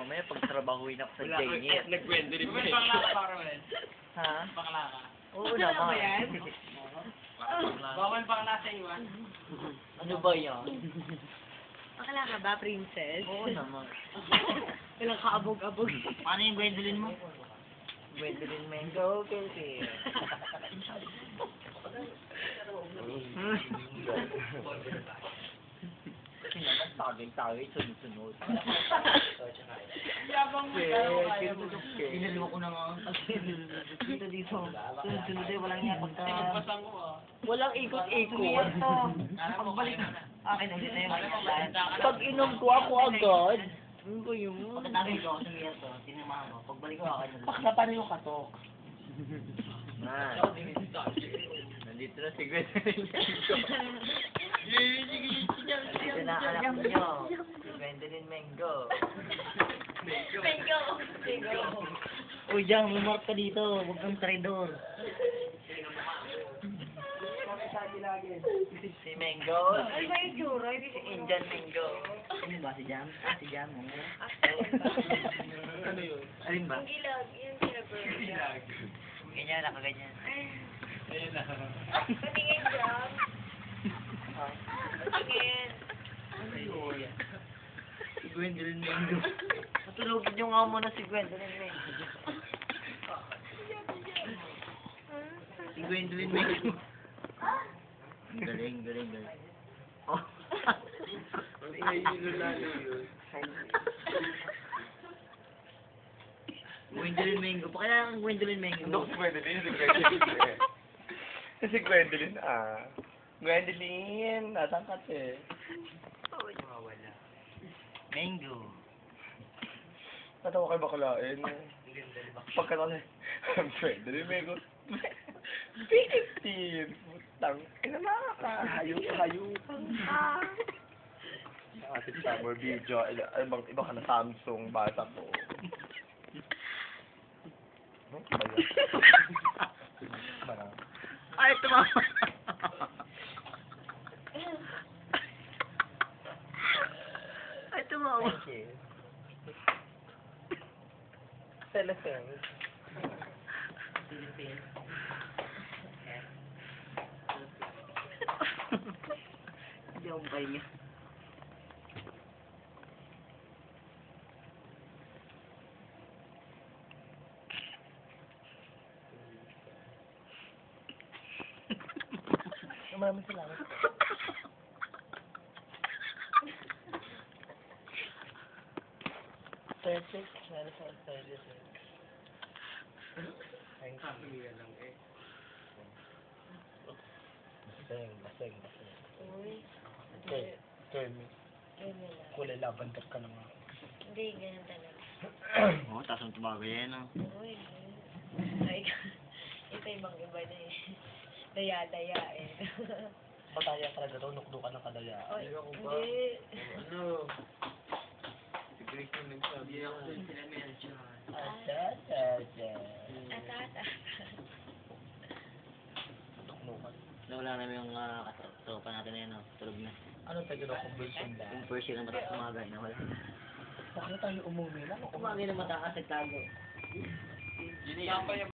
mamaya pag trabahuin ako sa Wala, Jaynir. nagkwento rin mo eh. Ha? Bakla ka. Oo naman. Bawal bakla sa iwan. Ano ba yan? Bakla ka ba, princess? Oo naman. Walang kaabog-abog. Paano yung Gwendolyn mo? Gwendolyn Mengo, okay. Kasi naman tagay-tagay, sunod-sunod. Yabang mo kaya mo. Pinaliwa ko na nga. Dito dito. Sunod-sunod eh, walang nga pagka... Sinagpasang ko ah. Walang ikot-ikot. Pagbalik Akin ulit na yung pag inom ko ako agad. Ano ba yun? Pagkatapos ko ako sa miyas to, tinamahan ko. Pagbalik ko ako agad. Paksa pa rin yung katok. Nandito na si Gwen. Dito na anak niyo. Si Gwendolyn Mengo. Mengo! Uy, Jang, may mark ka dito. Huwag kang traidor. Si Mengo. Ano ba yung tsura? Hindi Si Indian Mengo. Ano ba? Si Jam? Si Jam. Ano yun? Alin ba? Yung gilag, yung gilag. Ganyan, nakaganyan. Ayun na. Patingin, Jam. Patingin. Si Gwendolyn Mengo. Patulogin niyo nga muna si Gwendolyn Mengo. Si Gwendolyn Mengo. Galing, galing, galing. Oh. Ang ingay lalo yun. Gwendolyn Mengo. Pakilala kang Gwendolyn Mengo. Ano si Gwendolyn? Si Gwendolyn eh. Si Gwendolyn ah. Gwendolyn, nasaan ka te? Mawala. Mengo. Natawa kayo bakalain. Pagkatapos ang Gwendolyn Mengo. 15! Putang, ina nakakahayupan ka. Kasi summer video, iba ka na Samsung, bata ko. Ano ba yun? Marami. Ay, tumama. Ay, tumama. Thank you. Celestine. Hindi akong pahinga. Maraming salamat. Perfect. Sana sa 36. Thank you. lang eh. Baseng. Uy. Okay. Turn me. Ganyan lang. Kulay lavender ka naman. Hindi, ganyan talaga. Oo, taas ang tumago yan, ah. Uy. Ay, ito ibang iba na eh. Daya-daya eh. Pataya talaga daw, nukdukan ng kadaya. Oy, hindi. Ano? Si Grace yung nagsabi na ako dun sila medyo. Atata. Nukdukan. Nawala namin yung katropa natin na yan, oh. Tulog na. Ano tayo na conversion ba? Yung first year na mataas umaga, nawala. Bakit tayo umuwi na? Umagay na mataas, nagtago. Yun